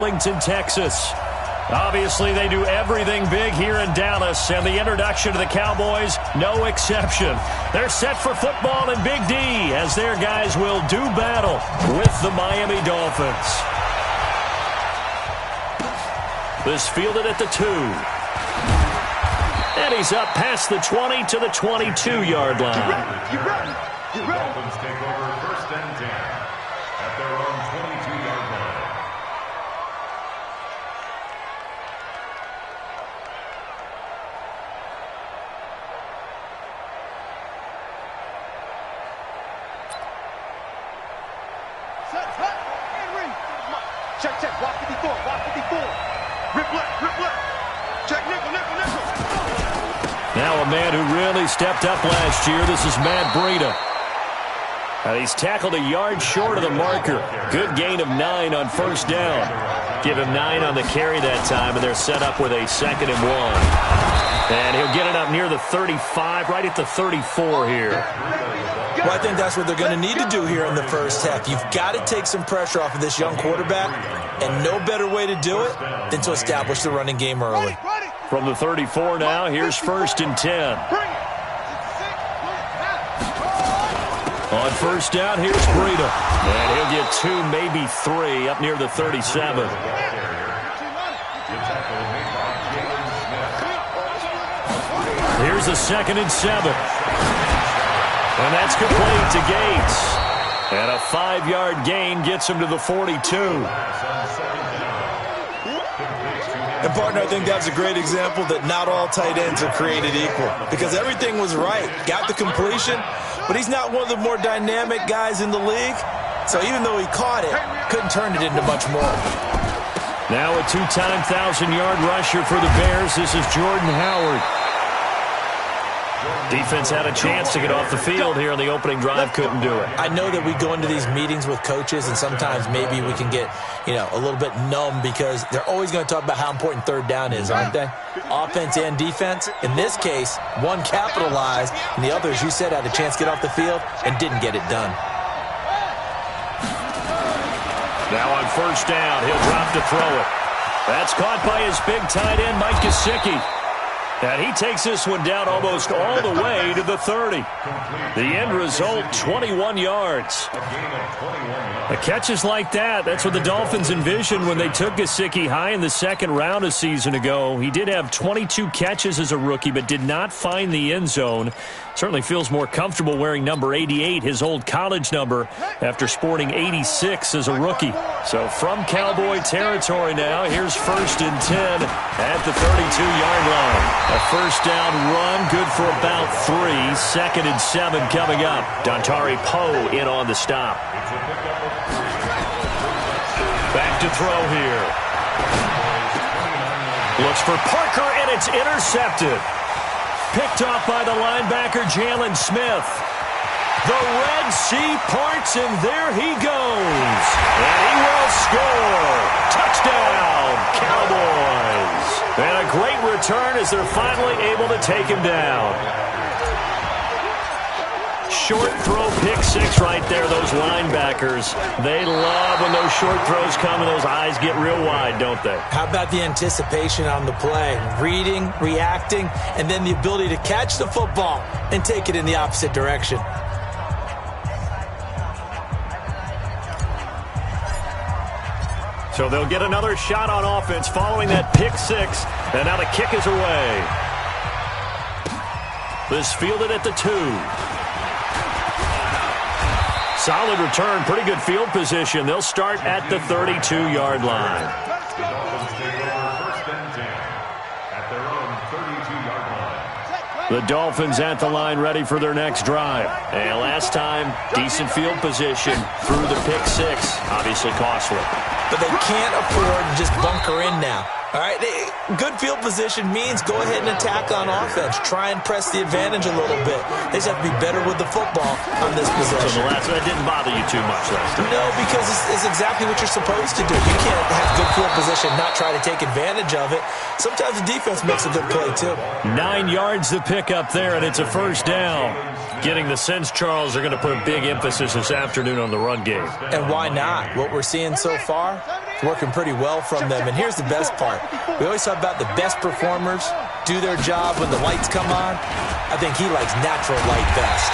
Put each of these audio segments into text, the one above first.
Texas. Obviously, they do everything big here in Dallas, and the introduction to the Cowboys, no exception. They're set for football in Big D as their guys will do battle with the Miami Dolphins. This fielded at the 2. And he's up past the 20 to the 22-yard line. You ready? Dolphins take over 1st and 10 at their own 22-yard line. Check. Walk 54. Rip left. Check nickel. Now a man who really stepped up last year. This is Matt Breida. He's tackled a yard short of the marker. Good gain of 9 on 1st down. Give him 9 on the carry that time, and they're set up with a 2nd and 1. And he'll get it up near the 35, right at the 34 here. Well, I think that's what they're going to need to do here in the first half. You've got to take some pressure off of this young quarterback, and no better way to do it than to establish the running game early. From the 34 now, here's 1st and 10. On 1st down, here's Breida. And he'll get 2, maybe 3, up near the 37. Here's a 2nd and 7. And that's complete to Gates. And a 5-yard gain gets him to the 42. And, partner, I think that's a great example that not all tight ends are created equal. Because everything was right. Got the completion, but he's not one of the more dynamic guys in the league. So even though he caught it, couldn't turn it into much more. Now a 2-time 1,000-yard rusher for the Bears. This is Jordan Howard. Defense had a chance to get off the field here on the opening drive, couldn't do it. I know that we go into these meetings with coaches, and sometimes maybe we can get, a little bit numb because they're always going to talk about how important 3rd down is, aren't they? Offense and defense. In this case, one capitalized, and the other, as you said, had a chance to get off the field and didn't get it done. Now on 1st down, he'll drop to throw it. That's caught by his big tight end, Mike Gesicki. And he takes this one down almost all the way to the 30. The end result, 21 yards. The catches like that, that's what the Dolphins envisioned when they took Gesicki high in the 2nd round a season ago. He did have 22 catches as a rookie, but did not find the end zone. Certainly feels more comfortable wearing number 88, his old college number, after sporting 86 as a rookie. So from Cowboy territory now, here's 1st and 10 at the 32-yard line. A 1st down run, good for about 3. 2nd and 7 coming up. Dontari Poe in on the stop. Back to throw here. Looks for Parker, and it's intercepted. Picked off by the linebacker, Jalen Smith. The Red Sea parts, and there he goes. And he will score. Touchdown, Cowboys. And a great return as they're finally able to take him down. Short throw, pick 6 right there, those linebackers. They love when those short throws come and those eyes get real wide, don't they? How about the anticipation on the play? Reading, reacting, and then the ability to catch the football and take it in the opposite direction. So they'll get another shot on offense following that pick 6, and now the kick is away. This fielded at the 2. Solid return, pretty good field position. They'll start at the 32-yard line. The Dolphins take over 1st and 10 at their own 32-yard line. The Dolphins at the line ready for their next drive. And last time, decent field position through the pick 6. Obviously costly. But they can't afford to just bunker in now. All right, good field position means go ahead and attack on offense. Try and press the advantage a little bit. They just have to be better with the football on this possession. So that didn't bother you too much last time? No, because it's exactly what you're supposed to do. You can't have good field position position, not try to take advantage of it. Sometimes the defense makes a good play, too. 9 yards to pick up there, and it's a first down. Getting the sense, Charles, they're going to put a big emphasis this afternoon on the run game. And why not? What we're seeing so far is working pretty well from them. And here's the best part. We always talk about the best performers do their job when the lights come on. I think he likes natural light best.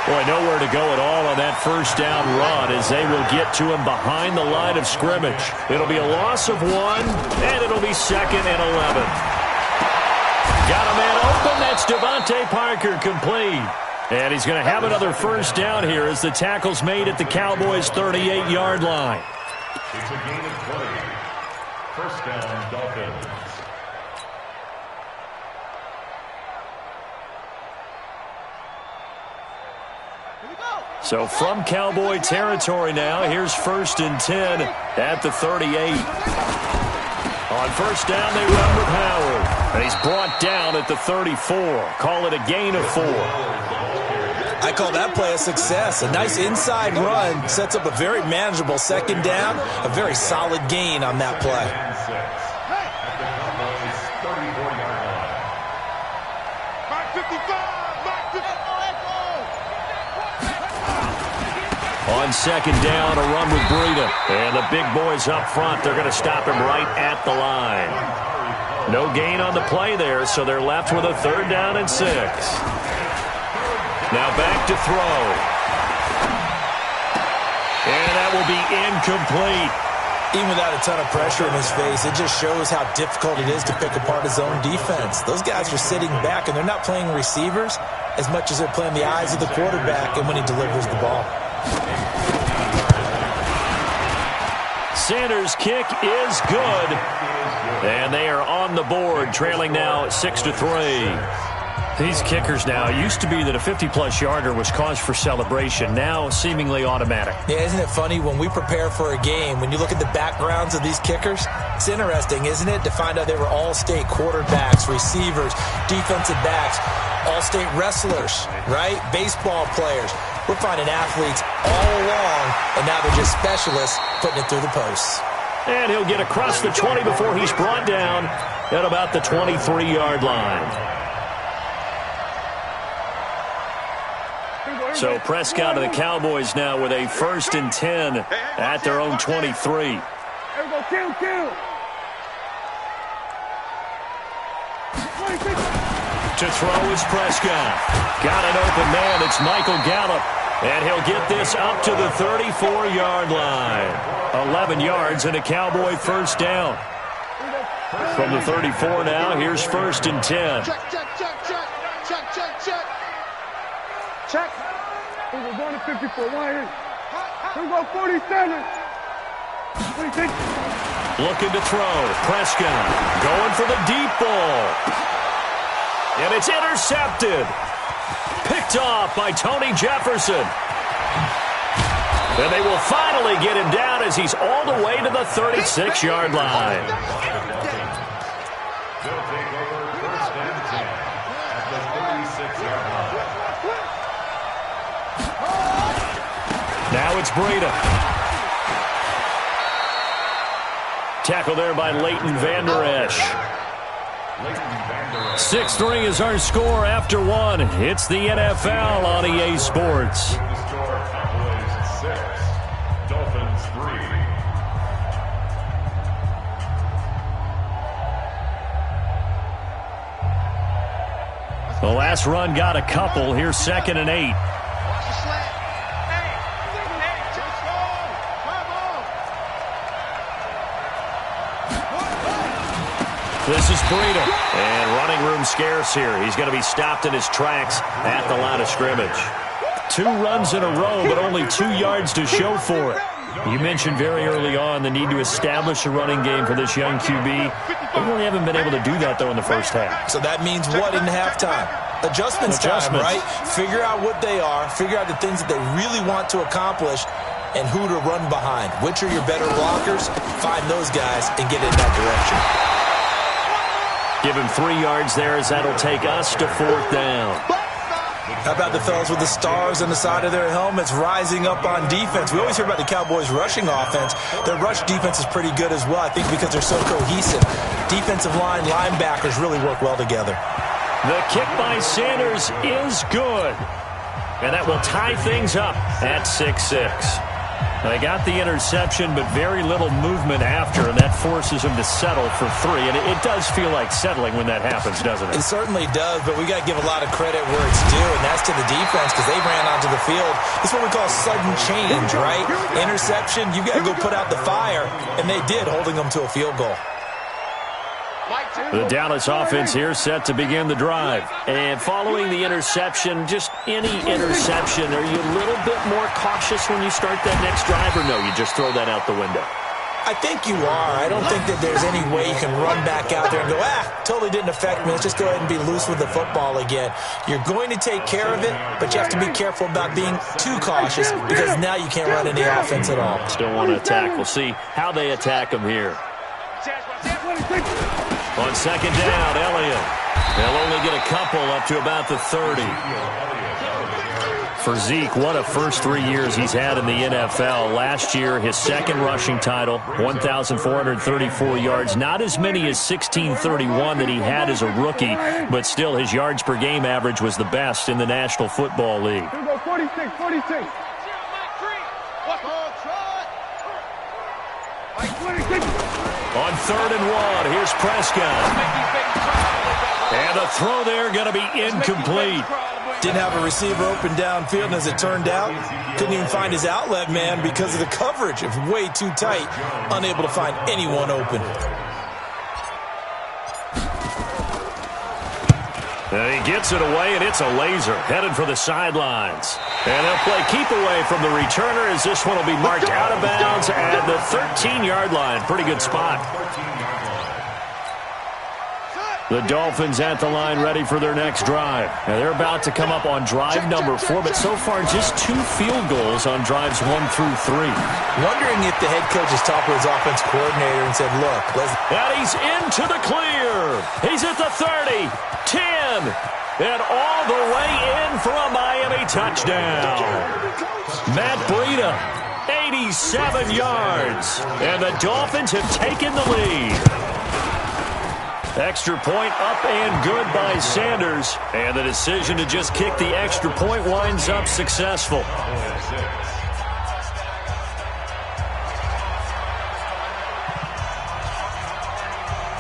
Boy, nowhere to go at all on that first down run as they will get to him behind the line of scrimmage. It'll be a loss of 1, and it'll be 2nd and 11. Got a man open. That's Devontae Parker complete. And he's going to have another first down here as the tackle's made at the Cowboys' 38-yard line. It's a gain of 20. First down, Dolphins. So from Cowboy territory now, here's 1st and 10 at the 38. On first down, they run with Howard. And he's brought down at the 34. Call it a gain of 4. I call that play a success. A nice inside run sets up a very manageable 2nd down. A very solid gain on that play. At the Cowboys' 34-yard line. Mark 55, Mark 55. On 2nd down, a run with Breida. And the big boys up front, they're going to stop him right at the line. No gain on the play there, so they're left with a 3rd down and 6. Now back to throw. And that will be incomplete. Even without a ton of pressure in his face, it just shows how difficult it is to pick apart his own defense. Those guys are sitting back, and they're not playing receivers as much as they're playing the eyes of the quarterback and when he delivers the ball. Sanders' kick is good. And they are on the board, trailing now 6-3. These kickers now, used to be that a 50-plus yarder was cause for celebration, now seemingly automatic. Yeah, isn't it funny when we prepare for a game, when you look at the backgrounds of these kickers, it's interesting, isn't it, to find out they were all-state quarterbacks, receivers, defensive backs, all-state wrestlers, right? Baseball players. We're finding athletes all along, and now they're just specialists putting it through the posts. And he'll get across the 20 before he's brought down at about the 23-yard line. So Prescott and the Cowboys now with a 1st and 10 at their own 23. To throw is Prescott. Got an open man. It's Michael Gallup. And he'll get this up to the 34-yard line. 11 yards and a Cowboy first down. From the 34 now, here's 1st and 10. Check, check, check, check. Check, check, check. Check. We're going to 54. Why? We're going 47. What do you think? Looking to throw. Prescott going for the deep ball. And it's intercepted. Picked off by Tony Jefferson. And they will finally get him down as he's all the way to the 36-yard line. They'll take over 1st and 10 at the 36-yard line. Now it's Breida. Tackle there by Leighton Vander Esch. 6-3 is our score after 1. It's the NFL on EA Sports. The score, Cowboys 6, Dolphins 3. The last run got a couple. Here's 2nd and 8. This is Breida. And running room scarce here. He's going to be stopped in his tracks at the line of scrimmage. 2 runs in a row, but only 2 yards to show for it. You mentioned very early on the need to establish a running game for this young QB. They really haven't been able to do that, though, in the first half. So that means what in halftime? Adjustments time, right? Figure out what they are. Figure out the things that they really want to accomplish and who to run behind. Which are your better blockers? Find those guys and get in that direction. Give him 3 yards there as that'll take us to 4th down. How about the fellas with the stars on the side of their helmets rising up on defense? We always hear about the Cowboys' rushing offense. Their rush defense is pretty good as well, I think, because they're so cohesive. Defensive line, linebackers really work well together. The kick by Sanders is good. And that will tie things up at 6-6. They got the interception, but very little movement after, and that forces him to settle for 3. And it does feel like settling when that happens, doesn't it? It certainly does, but we got to give a lot of credit where it's due, and that's to the defense because they ran onto the field. It's what we call sudden change, right? Interception, you got to go put out the fire, and they did, holding them to a field goal. The Dallas offense here set to begin the drive. And following the interception, just any interception, are you a little bit more cautious when you start that next drive, or no, you just throw that out the window? I think you are. I don't think that there's any way you can run back out there and go, totally didn't affect me. Let's just go ahead and be loose with the football again. You're going to take care of it, but you have to be careful about being too cautious because now you can't run any offense at all. Still want to attack. We'll see how they attack him here. On second down, Elliott. They'll only get a couple up to about the 30. For Zeke, what a first 3 years he's had in the NFL. Last year, his second rushing title, 1,434 yards. Not as many as 1,631 that he had as a rookie, but still his yards per game average was the best in the National Football League. 46. On 3rd and 1, here's Prescott. And the throw there going to be incomplete. Didn't have a receiver open downfield, and as it turned out, couldn't even find his outlet man because of the coverage. It was way too tight, unable to find anyone open. And he gets it away, and it's a laser headed for the sidelines. And they'll play keep away from the returner as this one will be marked out of bounds at the 13-yard line. Pretty good spot. The Dolphins at the line ready for their next drive. Now they're about to come up on drive number 4, but so far just 2 field goals on drives 1 through 3. Wondering if the head coach has talked with his offense coordinator and said, look, let's... And he's into the clear. He's at the 30, 10, and all the way in for a Miami touchdown. Matt Breida, 87 yards, and the Dolphins have taken the lead. Extra point up and good by Sanders. And the decision to just kick the extra point winds up successful.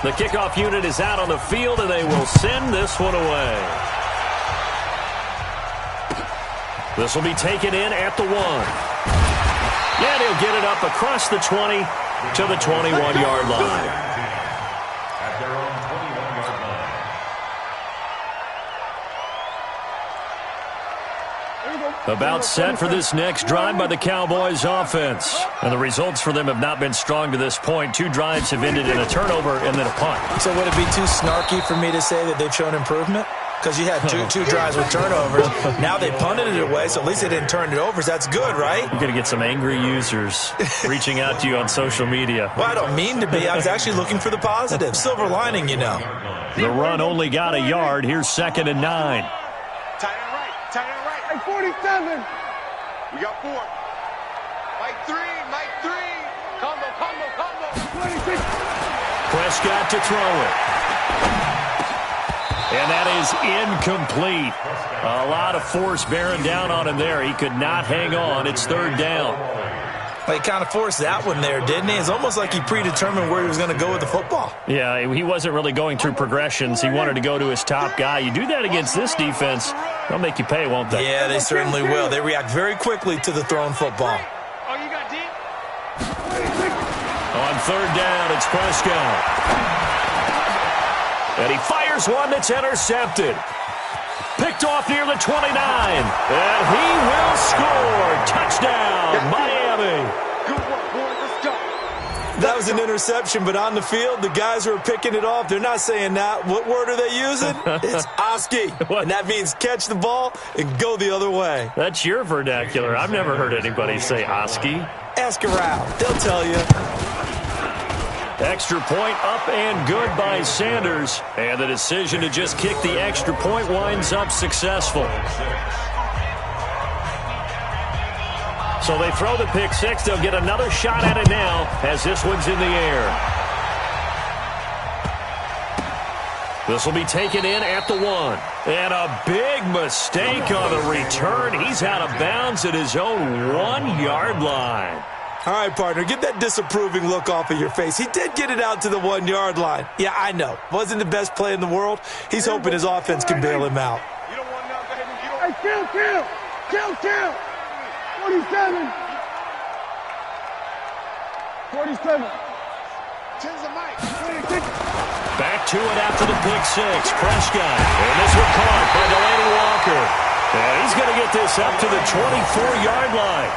The kickoff unit is out on the field, and they will send this one away. This will be taken in at the 1. And he'll get it up across the 20 to the 21-yard line. About set for this next drive by the Cowboys offense. And the results for them have not been strong to this point. 2 drives have ended in a turnover and then a punt. So would it be too snarky for me to say that they've shown improvement? Because you had two drives with turnovers. Now they punted it away, so at least they didn't turn it over. So that's good, right? You're going to get some angry users reaching out to you on social media. Well, I don't mean to be. I was actually looking for the positive. Silver lining, you know. The run only got a yard. Here's 2nd and 9. Tight end right. Hey, 47. We got 4. Mike 3. Combo. 26. Prescott to throw it. And that is incomplete. A lot of force bearing down on him there. He could not hang on. It's 3rd down. Well, he kind of forced that one there, didn't he? It's almost like he predetermined where he was going to go with the football. Yeah, he wasn't really going through progressions. He wanted to go to his top guy. You do that against this defense, they'll make you pay, won't they? Yeah, they certainly will. They react very quickly to the thrown football. Oh, you got deep? On 3rd down, it's Prescott. And he fires one that's intercepted. Picked off near the 29. And he will score. Touchdown, Miami. Good work, boy. Let's go. That was an interception, but on the field, the guys who are picking it off, they're not saying that. What word are they using? It's Oski. And that means catch the ball and go the other way. That's your vernacular. I've never heard anybody say Oski. Ask around. They'll tell you. Extra point up and good by Sanders. And the decision to just kick the extra point winds up successful. So they throw the pick six. They'll get another shot at it now as this one's in the air. This will be taken in at the 1. And a big mistake on the return. He's out of bounds at his own 1-yard line. All right, partner, get that disapproving look off of your face. He did get it out to the 1-yard line. Yeah, I know. Wasn't the best play in the world. He's hoping his offense can bail him out. Hey, kill. 47. 47. Back to it after the pick six. Prescott. And this one caught by Delaney Walker. And he's going to get this up to the 24-yard line.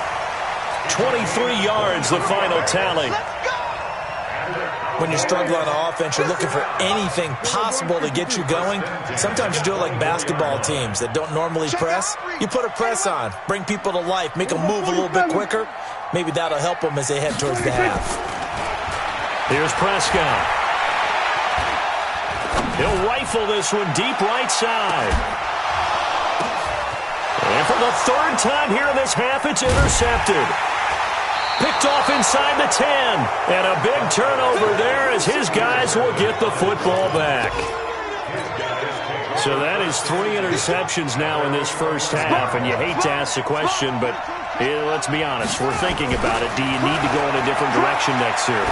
23 yards, the final tally. When you struggle on offense, you're looking for anything possible to get you going. Sometimes you do it like basketball teams that don't normally press. You put a press on, bring people to life, make them move a little bit quicker. Maybe that'll help them as they head towards the half. Here's Prescott. He'll rifle this one deep right side. And for the third time here in this half, it's intercepted. Picked off inside the 10. And a big turnover there as his guys will get the football back. So that is 3 interceptions now in this first half. And you hate to ask the question, but let's be honest. We're thinking about it. Do you need to go in a different direction next year?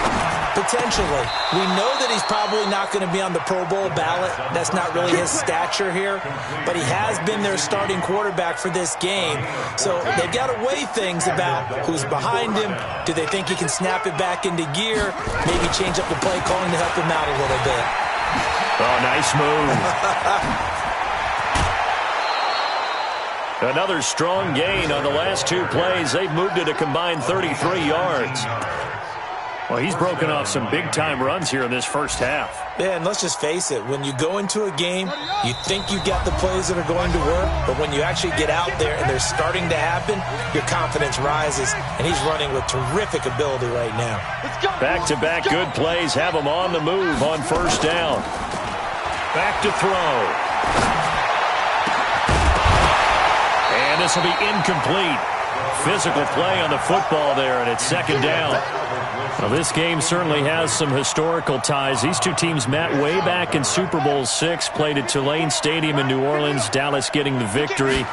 Potentially. We know that he's probably not going to be on the Pro Bowl ballot. That's not really his stature here. But he has been their starting quarterback for this game. So they've got to weigh things about who's behind him. Do they think he can snap it back into gear? Maybe change up the play calling to help him out a little bit. Oh, nice move. Another strong gain on the last 2 plays. They've moved it a combined 33 yards. Well, he's broken off some big-time runs here in this first half. Yeah, and let's just face it. When you go into a game, you think you got the plays that are going to work, but when you actually get out there and they're starting to happen, your confidence rises, and he's running with terrific ability right now. Back-to-back good plays have him on the move on first down. Back to throw. And this will be incomplete. Physical play on the football there, and it's second down. Well, this game certainly has some historical ties. These two teams met way back in Super Bowl VI, played at Tulane Stadium in New Orleans, Dallas getting the victory.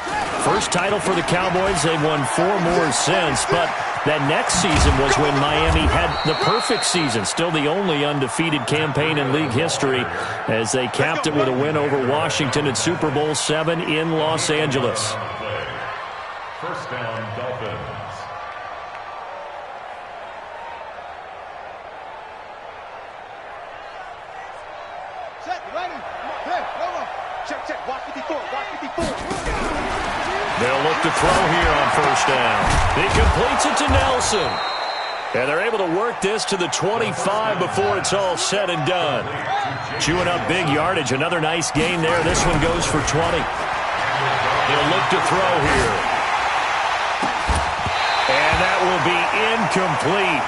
First title for the Cowboys. They've won 4 more since, but that next season was when Miami had the perfect season, still the only undefeated campaign in league history, as they capped it with a win over Washington at Super Bowl VII in Los Angeles. First down, Dolphins. They'll look to throw here on first down. He completes it to Nelson. And they're able to work this to the 25 before it's all said and done. Chewing up big yardage. Another nice gain there. This one goes for 20. He'll look to throw here. And that will be incomplete.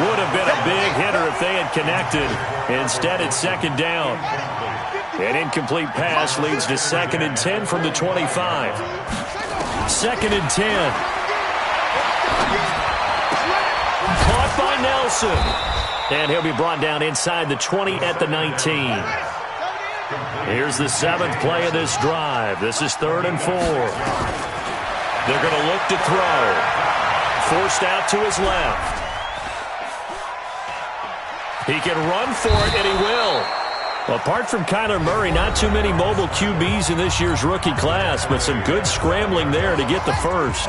Would have been a big hitter if they had connected. Instead, it's second down. An incomplete pass leads to 2nd and 10 from the 25. 2nd and 10. Caught by Nelson. And he'll be brought down inside the 20 at the 19. Here's the 7th play of this drive. This is 3rd and 4. They're going to look to throw. Forced out to his left. He can run for it, and he will. Well, apart from Kyler Murray, not too many mobile QBs in this year's rookie class, but some good scrambling there to get the first.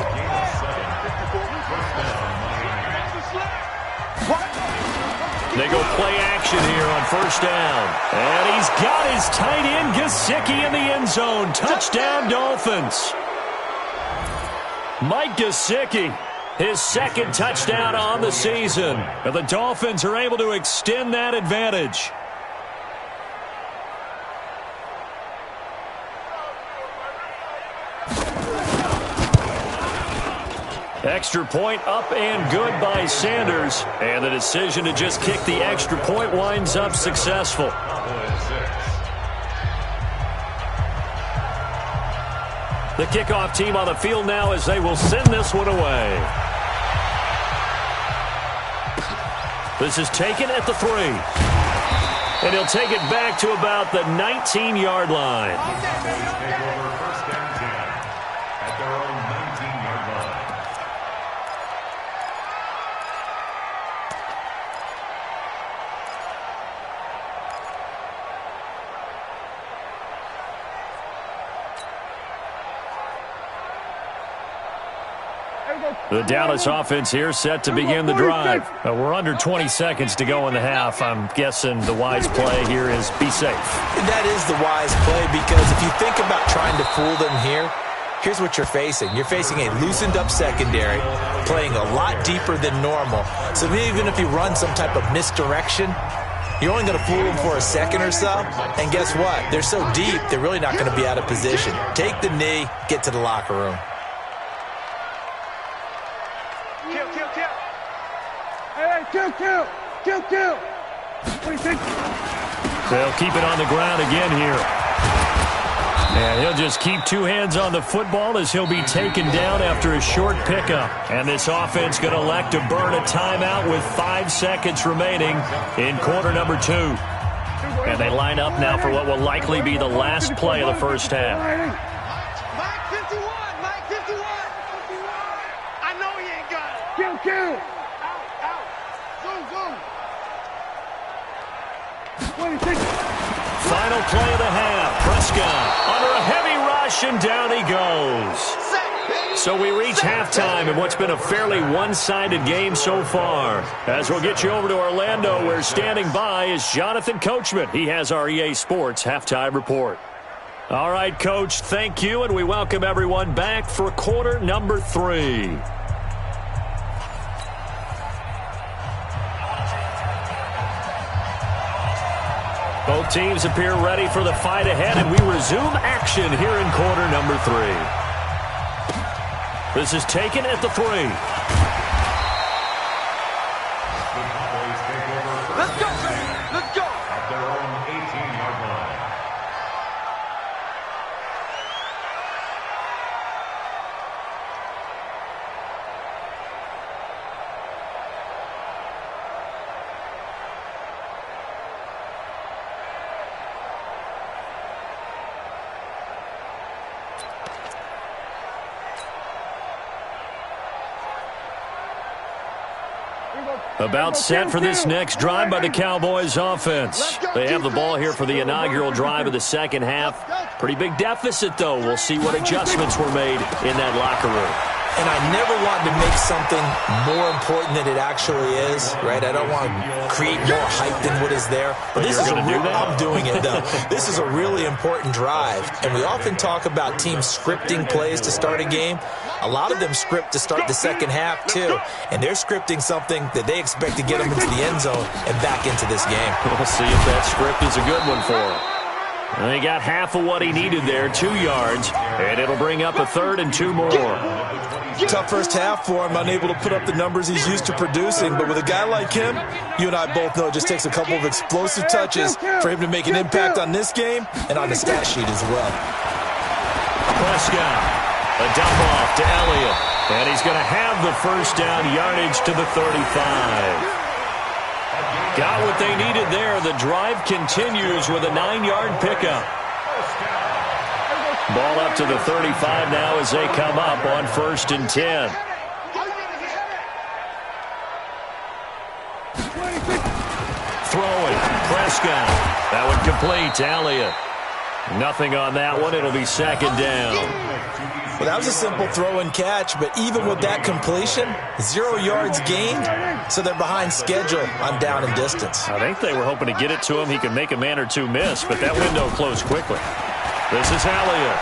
They go play action here on first down. And he's got his tight end, Gesicki, in the end zone. Touchdown, Dolphins. Mike Gesicki, his 2nd touchdown on the season. And the Dolphins are able to extend that advantage. Extra point up and good by Sanders. And the decision to just kick the extra point winds up successful. The kickoff team on the field now as they will send this one away. This is taken at the 3. And he'll take it back to about the 19-yard line. Take over first and 10 at their own 19-yard line. The Dallas offense here set to begin the drive. We're under 20 seconds to go in the half. I'm guessing the wise play here is be safe. That is the wise play, because if you think about trying to fool them here, here's what you're facing. You're facing a loosened-up secondary, playing a lot deeper than normal. So even if you run some type of misdirection, you're only going to fool them for a second or so. And guess what? They're so deep, they're really not going to be out of position. Take the knee, get to the locker room. Kill. They'll keep it on the ground again here. And he'll just keep two hands on the football as he'll be taken down after a short pickup. And this offense going to elect to burn a timeout with 5 seconds remaining in quarter number 2. And they line up now for what will likely be the last play of the first half. Mike 51. I know he ain't got it. Kill. Final play of the half. Prescott under a heavy rush, and down he goes. So we reach halftime in what's been a fairly one-sided game so far. As we'll get you over to Orlando, where standing by is Jonathan Coachman. He has our EA Sports halftime report. All right, Coach, thank you, and we welcome everyone back for quarter number 3. Both teams appear ready for the fight ahead, and we resume action here in quarter number 3. This is taken at the 3. Let's go. At their own 18-yard line. About set for this next drive by the Cowboys offense. They have the ball here for the inaugural drive of the second half. Pretty big deficit, though. We'll see what adjustments were made in that locker room. And I never want to make something more important than it actually is, right? I don't want to create more hype than what is there. But this is I'm doing it, though. This is a really important drive. And we often talk about teams scripting plays to start a game. A lot of them script to start the second half, too. And they're scripting something that they expect to get them into the end zone and back into this game. We'll see if that script is a good one for him. And he got half of what he needed there, 2 yards. And it'll bring up a 3rd and 2 more. Tough first half for him, unable to put up the numbers he's used to producing. But with a guy like him, you and I both know it just takes a couple of explosive touches for him to make an impact on this game and on the stat sheet as well. Prescott, a dump off to Elliott. And he's going to have the first down, yardage to the 35. Got what they needed there. The drive continues with a 9-yard pickup. Ball up to the 35 now as they come up on 1st and 10. Throwing, Prescott. That one complete to Elliott. Nothing on that one. It'll be 2nd down. Well, that was a simple throw and catch, but even with that completion, 0 yards gained, so they're behind schedule on down and distance. I think they were hoping to get it to him. He could make a man or two miss, but that window closed quickly. This is Elliott,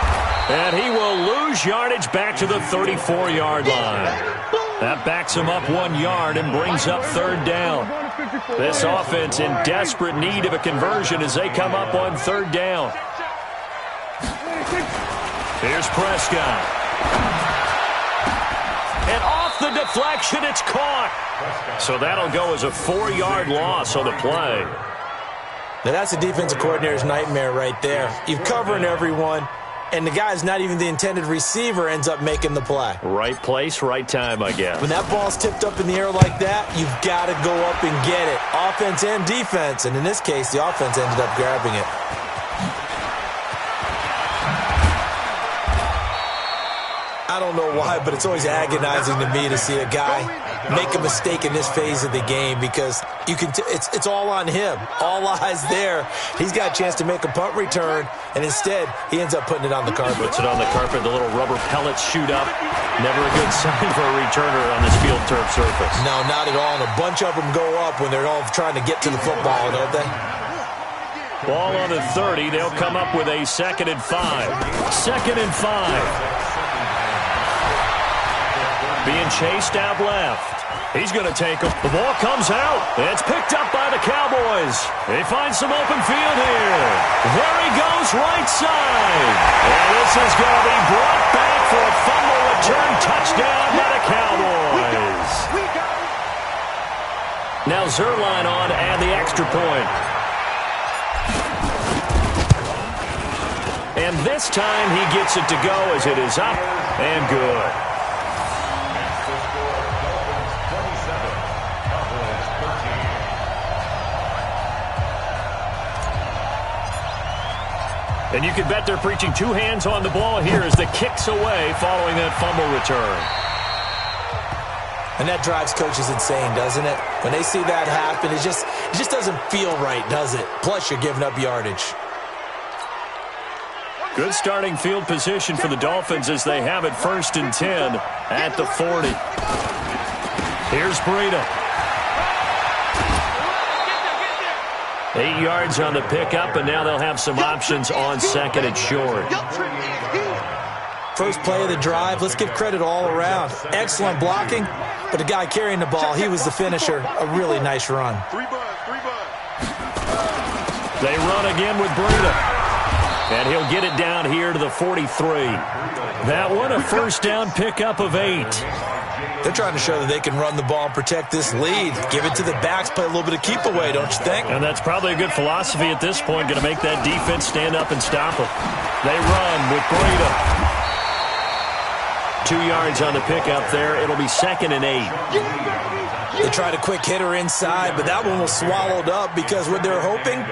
and he will lose yardage back to the 34-yard line. That backs him up 1 yard and brings up 3rd down. This offense in desperate need of a conversion as they come up on 3rd down. Here's Prescott. And off the deflection. It's caught. So that'll go as a 4-yard loss on the play. Now that's a defensive coordinator's nightmare right there. You're covering everyone, and the guy's not even the intended receiver ends up making the play. Right place, right time, I guess. When that ball's tipped up in the air like that, you've got to go up and get it. Offense and defense. And in this case, the offense ended up grabbing it. I don't know why, but it's always agonizing to me to see a guy make a mistake in this phase of the game because you can it's all on him. All eyes there. He's got a chance to make a punt return, and instead he ends up putting it on the carpet. Puts it on the carpet. The little rubber pellets shoot up. Never a good sign for a returner on this field turf surface. No, not at all. And a bunch of them go up when they're all trying to get to the football, don't they? Ball on the 30. They'll come up with a 2nd and 5. 2nd and 5. Being chased out left. He's going to take him. The ball comes out. It's picked up by the Cowboys. They find some open field here. There he goes, right side. And this is going to be brought back for a fumble return touchdown by the Cowboys. Now Zerline on and the extra point. And this time he gets it to go as it is up and good. And you can bet they're preaching 2 hands on the ball here as the kick's away following that fumble return. And that drives coaches insane, doesn't it? When they see that happen, it just doesn't feel right, does it? Plus, you're giving up yardage. Good starting field position for the Dolphins as they have it 1st and 10 at the 40. Here's Breida. 8 yards on the pickup, and now they'll have some options on 2nd and short. First play of the drive, let's give credit all around. Excellent blocking, but the guy carrying the ball, he was the finisher. A really nice run. They run again with Breida. And he'll get it down here to the 43. That one, a 1st down pickup of 8. They're trying to show that they can run the ball and protect this lead. Give it to the backs, play a little bit of keep away, don't you think? And that's probably a good philosophy at this point, going to make that defense stand up and stop them. They run with Breida. 2 yards on the pickup there. It'll be 2nd and 8. They tried a quick hitter inside, but that one was swallowed up because what they're hoping,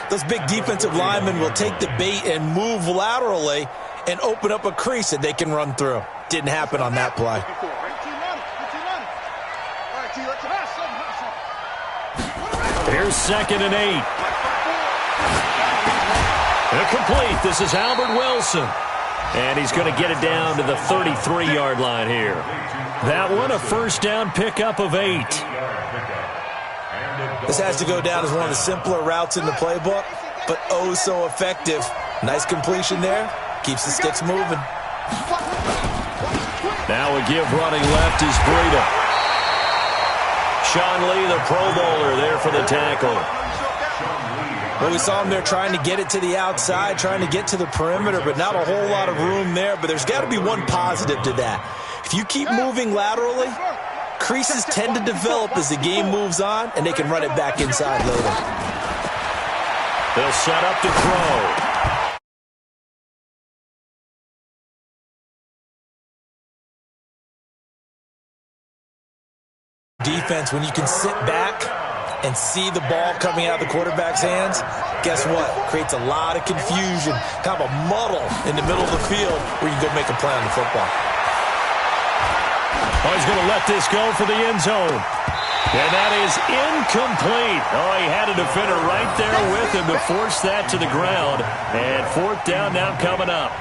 those big defensive linemen will take the bait and move laterally and open up a crease that they can run through. Didn't happen on that play. Here's 2nd and 8. Incomplete. This is Albert Wilson. And he's going to get it down to the 33-yard line here. That one, a 1st down pickup of 8. This has to go down as one of the simpler routes in the playbook, but oh so effective. Nice completion there. Keeps the sticks moving. Now a give running left is Breida. Sean Lee, the Pro Bowler, there for the tackle. Well, we saw him there trying to get it to the outside, trying to get to the perimeter, but not a whole lot of room there. But there's got to be one positive to that. If you keep moving laterally, creases tend to develop as the game moves on, and they can run it back inside later. They'll set up to throw. Defense, when you can sit back and see the ball coming out of the quarterback's hands, guess what? Creates a lot of confusion, kind of a muddle in the middle of the field where you can go make a play on the football. Oh, he's going to let this go for the end zone. And that is incomplete. Oh, he had a defender right there with him to force that to the ground. And 4th down now coming up.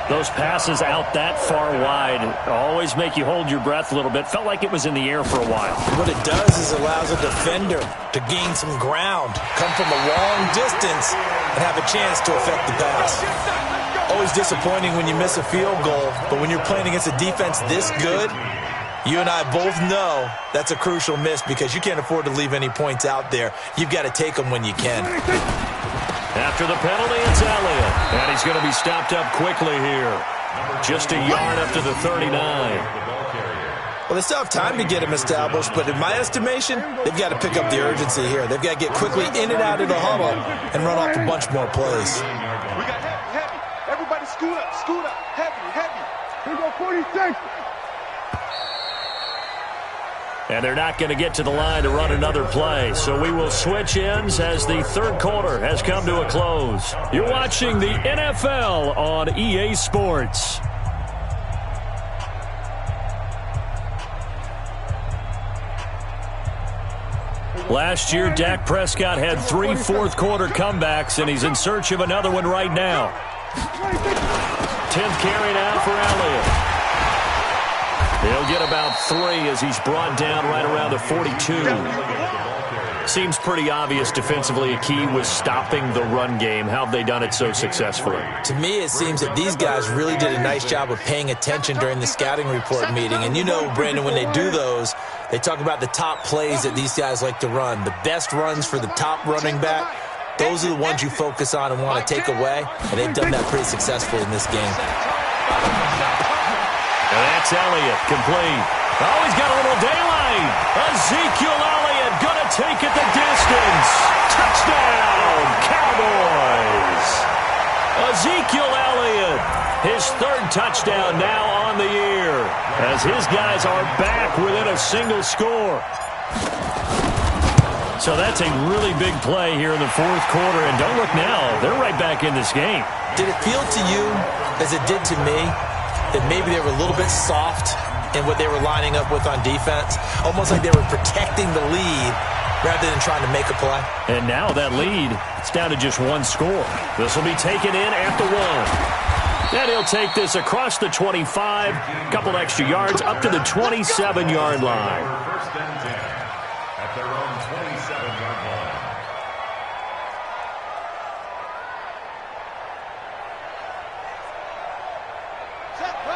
Those passes out that far wide always make you hold your breath a little bit. Felt like it was in the air for a while. What it does is allows a defender to gain some ground, come from a long distance, and have a chance to affect the pass. Always disappointing when you miss a field goal, but when you're playing against a defense this good, you and I both know that's a crucial miss because you can't afford to leave any points out there. You've got to take them when you can. After the penalty, it's Elliott. And he's going to be stopped up quickly here. Just a yard up to the 39. Well, they still have time to get him established, but in my estimation, they've got to pick up the urgency here. They've got to get quickly in and out of the huddle and run off a bunch more plays. We got heavy. Everybody scoot up. Heavy. Here we go, 46. And they're not going to get to the line to run another play. So we will switch ends as the third quarter has come to a close. You're watching the NFL on EA Sports. Last year, Dak Prescott had 3 fourth-quarter comebacks, and he's in search of another one right now. 10th carry now for Elliott. He'll get about 3 as he's brought down right around the 42. Seems pretty obvious defensively a key was stopping the run game. How have they done it so successfully? To me, it seems that these guys really did a nice job of paying attention during the scouting report meeting. And you know, Brandon, when they do those, they talk about the top plays that these guys like to run. The best runs for the top running back, those are the ones you focus on and want to take away. And they've done that pretty successfully in this game. And that's Elliott, complete. Oh, he's got a little daylight. Ezekiel Elliott going to take it the distance. Touchdown, Cowboys. Ezekiel Elliott, his 3rd touchdown now on the year, as his guys are back within a single score. So that's a really big play here in the 4th quarter. And don't look now, they're right back in this game. Did it feel to you, as it did to me, that maybe they were a little bit soft in what they were lining up with on defense? Almost like they were protecting the lead rather than trying to make a play. And now that lead, it's down to just 1 score. This will be taken in at the 1. And he'll take this across the 25, couple extra yards, up to the 27-yard line. First and 10 at their own 27-yard line.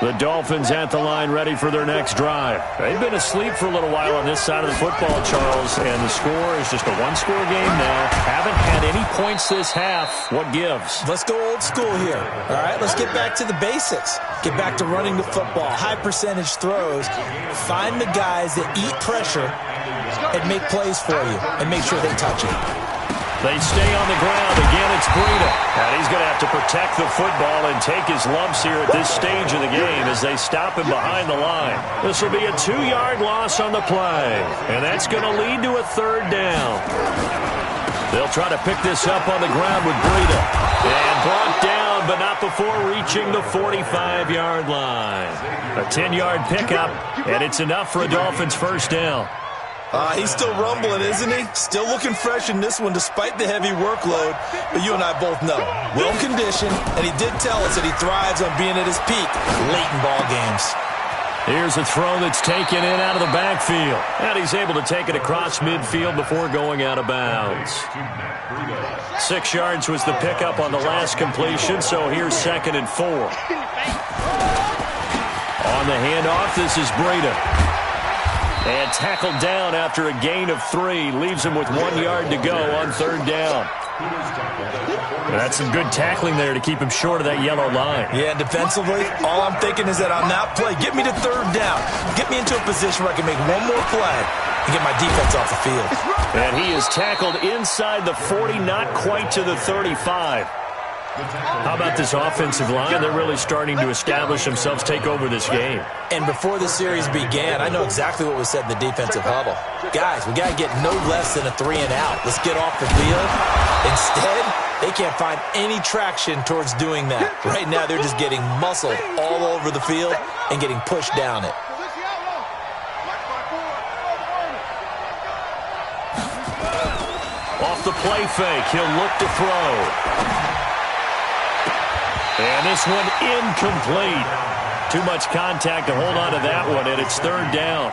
The Dolphins at the line ready for their next drive. They've been asleep for a little while on this side of the football, Charles, and the score is just a 1-score game now. Haven't had any points this half. What gives? Let's go old school here. All right, let's get back to the basics. Get back to running the football, high percentage throws. Find the guys that eat pressure and make plays for you and make sure they touch it. They stay on the ground. Again, it's Breida. And he's going to have to protect the football and take his lumps here at this stage of the game as they stop him behind the line. This will be a 2-yard loss on the play. And that's going to lead to a 3rd down. They'll try to pick this up on the ground with Breida. And brought down, but not before reaching the 45-yard line. A 10-yard pickup, and it's enough for a Dolphins 1st down. He's still rumbling, isn't he? Still looking fresh in this one despite the heavy workload. But you and I both know, well-conditioned, and he did tell us that he thrives on being at his peak late in ball games. Here's a throw that's taken in out of the backfield. And he's able to take it across midfield before going out of bounds. 6 yards was the pickup on the last completion, so here's 2nd and 4. On the handoff, this is Breida. And tackled down after a gain of 3. Leaves him with 1 yard to go on 3rd down. That's some good tackling there to keep him short of that yellow line. Yeah, defensively, all I'm thinking is that on that play, get me to 3rd down. Get me into a position where I can make 1 more play and get my defense off the field. And he is tackled inside the 40, not quite to the 35. How about this offensive line? They're really starting to establish themselves, take over this game. And before the series began, I know exactly what was said in the defensive huddle. Guys, we got to get no less than a 3 and out. Let's get off the field. Instead, they can't find any traction towards doing that. Right now, they're just getting muscled all over the field and getting pushed down it. Off the play fake, he'll look to throw. And this one incomplete. Too much contact to hold on to that one, and it's 3rd down.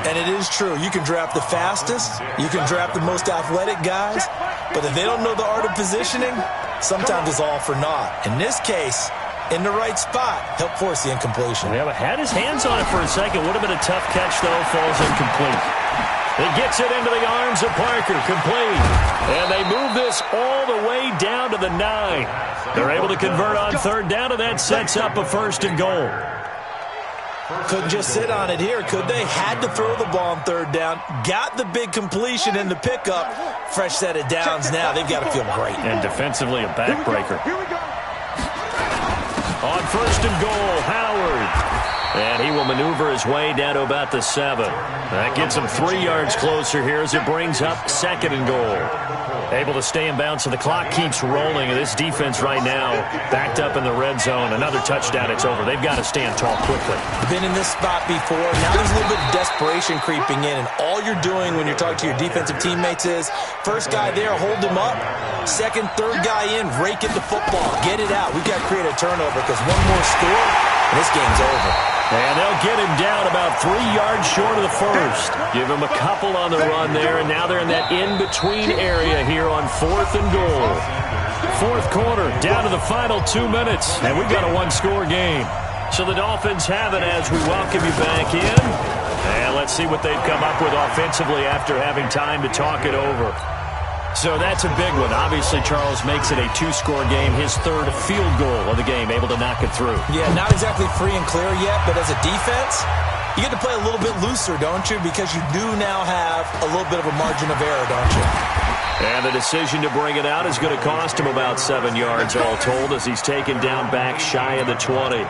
And it is true. You can draft the fastest. You can draft the most athletic guys. But if they don't know the art of positioning, sometimes it's all for naught. In this case, in the right spot, help force the incompletion. Yeah, but had his hands on it for a second. Would have been a tough catch, though. Falls incomplete. He gets it into the arms of Parker, complete. And they move this all the way down to the 9. They're able to convert on 3rd down, and that sets up a 1st and goal. Couldn't just sit on it here, could they? Had to throw the ball on third down. Got the big completion in the pickup. Fresh set of downs now. They've got to feel great. And defensively, a backbreaker. On first and goal, Howard. And he will maneuver his way down to about the 7. That gets him 3 yards closer here as it brings up second and goal. Able to stay in bounds, so the clock keeps rolling. And this defense right now backed up in the red zone. Another touchdown, it's over. They've got to stand tall quickly. Been in this spot before. Now there's a little bit of desperation creeping in. And all you're doing when you're talking to your defensive teammates is, first guy there, hold him up. Second, third guy in, rake at the football. Get it out. We've got to create a turnover because one more score, and this game's over. And they'll get him down about 3 yards short of the first. Give him a couple on the run there, and now they're in that in-between area here on fourth and goal. Fourth quarter, down to the final 2 minutes, and we've got a one-score game. So the Dolphins have it as we welcome you back in. And let's see what they've come up with offensively after having time to talk it over. So that's a big one. Obviously, Charles makes it a 2-score game. His third field goal of the game, able to knock it through. Yeah, not exactly free and clear yet, but as a defense, you get to play a little bit looser, don't you? Because you do now have a little bit of a margin of error, don't you? And the decision to bring it out is going to cost him about 7 yards all told as he's taken down back shy of the 20.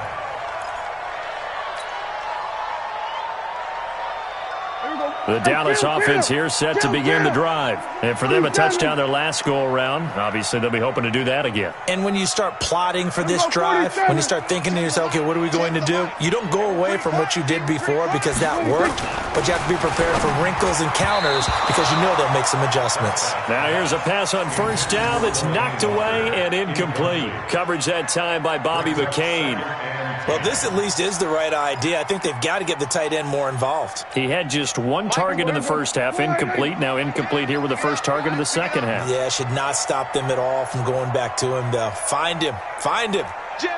The Dallas offense here set to begin the drive. And for them, a touchdown their last go-around. Obviously, they'll be hoping to do that again. And when you start plotting for this drive, when you start thinking to yourself, okay, what are we going to do? You don't go away from what you did before because that worked, but you have to be prepared for wrinkles and counters because you know they'll make some adjustments. Now here's a pass on first down that's knocked away and incomplete. Coverage that time by Bobby McCain. Well, this at least is the right idea. I think they've got to get the tight end more involved. He had just one target in the first half, incomplete. Now incomplete here with the first target of the second half. Yeah, should not stop them at all from going back to him, though. Find him. Find him. Jim.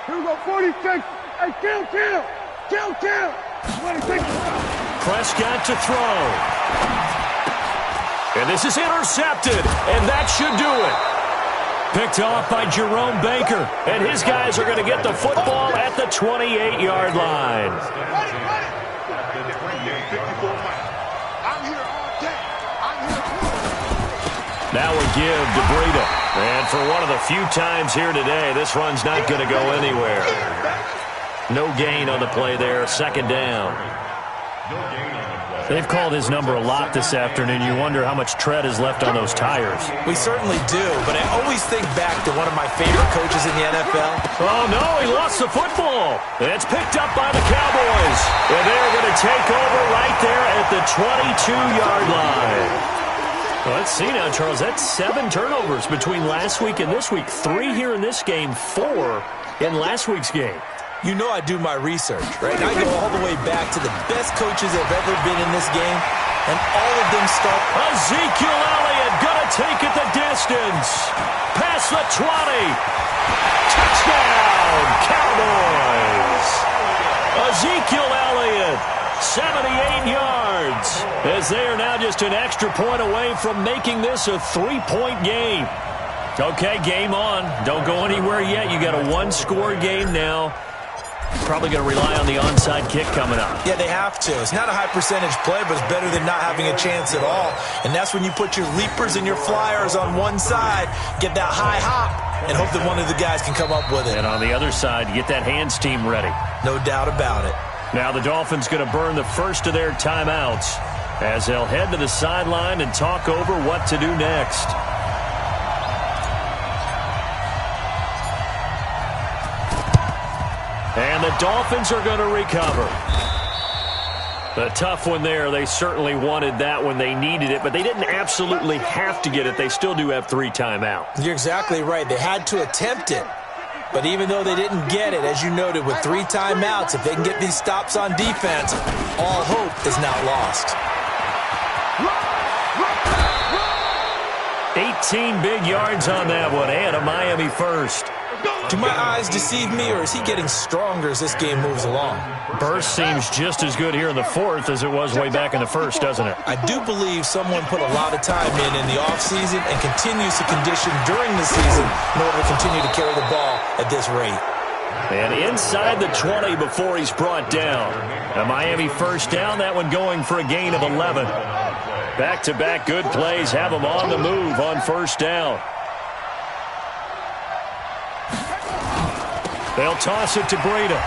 Here we go, 46. Hey, kill. 26. Prescott to throw. And this is intercepted, and that should do it. Picked off by Jerome Baker, and his guys are going to get the football at the 28-yard line. I'm here all day. Now a give to Breida. And for one of the few times here today, this run's not going to go anywhere. No gain on the play there, second down. They've called his number a lot this afternoon. You wonder how much tread is left on those tires. We certainly do, but I always think back to one of my favorite coaches in the NFL. Oh, no, he lost the football. It's picked up by the Cowboys. And they're going to take over right there at the 22-yard line. Well, let's see now, Charles. That's 7 turnovers between last week and this week. 3 here in this game, 4 in last week's game. You know I do my research, right? I go all the way back to the best coaches that have ever been in this game, and all of them start. Ezekiel Elliott going to take it the distance. Past the 20. Touchdown, Cowboys. Ezekiel Elliott, 78 yards, as they are now just an extra point away from making this a 3-point game. Okay, game on. Don't go anywhere yet. You got a 1-score game now. Probably going to rely on the onside kick coming up. Yeah, they have to. It's not a high percentage play, but it's better than not having a chance at all. And that's when you put your leapers and your flyers on one side, get that high hop, and hope that one of the guys can come up with it. And on the other side, get that hands team ready. No doubt about it. Now the Dolphins going to burn the first of their timeouts as they'll head to the sideline and talk over what to do next. And the Dolphins are going to recover. A tough one there. They certainly wanted that when they needed it, but they didn't absolutely have to get it. They still do have 3 timeouts. You're exactly right. They had to attempt it. But even though they didn't get it, as you noted, with 3 timeouts, if they can get these stops on defense, all hope is not lost. 18 big yards on that one, and a Miami first. Do my eyes deceive me, or is he getting stronger as this game moves along? Burst seems just as good here in the fourth as it was way back in the first, doesn't it? I do believe someone put a lot of time in the offseason and continues to condition during the season in order to continue to carry the ball at this rate. And inside the 20 before he's brought down. A Miami first down, that one going for a gain of 11. Back-to-back good plays have him on the move on first down. They'll toss it to Breida.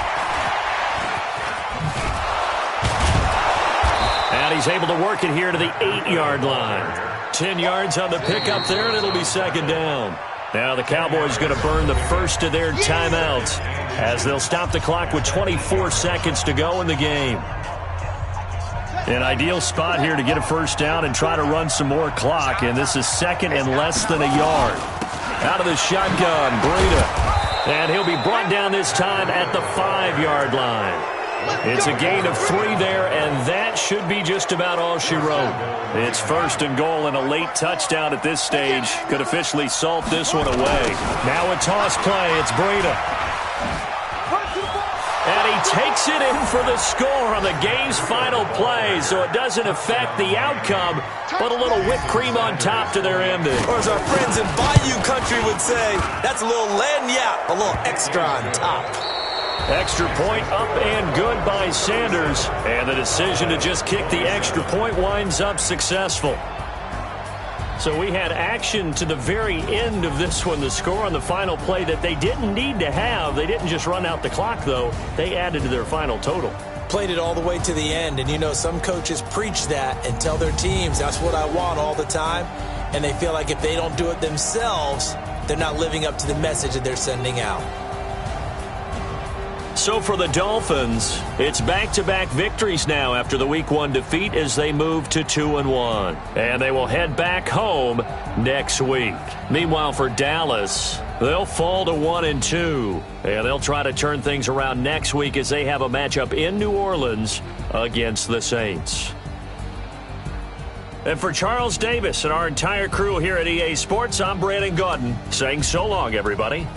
And he's able to work it here to the 8-yard line. 10 yards on the pickup there, and it'll be second down. Now the Cowboys going to burn the first of their timeouts as they'll stop the clock with 24 seconds to go in the game. An ideal spot here to get a first down and try to run some more clock, and this is second and less than a yard. Out of the shotgun, Breida. And he'll be brought down this time at the 5-yard line. It's a gain of 3 there, and that should be just about all she wrote. It's first and goal, and a late touchdown at this stage could officially salt this one away. Now a toss play. It's Breida. And he takes it in for the score on the game's final play, so it doesn't affect the outcome, but a little whipped cream on top to their ending. Or as our friends in Bayou Country would say, that's a little lagniappe, a little extra on top. Extra point up and good by Sanders, and the decision to just kick the extra point winds up successful. So we had action to the very end of this one, the score on the final play that they didn't need to have. They didn't just run out the clock, though. They added to their final total. Played it all the way to the end, and you know some coaches preach that and tell their teams that's what I want all the time, and they feel like if they don't do it themselves, they're not living up to the message that they're sending out. So for the Dolphins, it's back-to-back victories now after the Week 1 defeat as they move to 2-1. And they will head back home next week. Meanwhile, for Dallas, they'll fall to 1-2. And they'll try to turn things around next week as they have a matchup in New Orleans against the Saints. And for Charles Davis and our entire crew here at EA Sports, I'm Brandon Gaudin saying so long, everybody.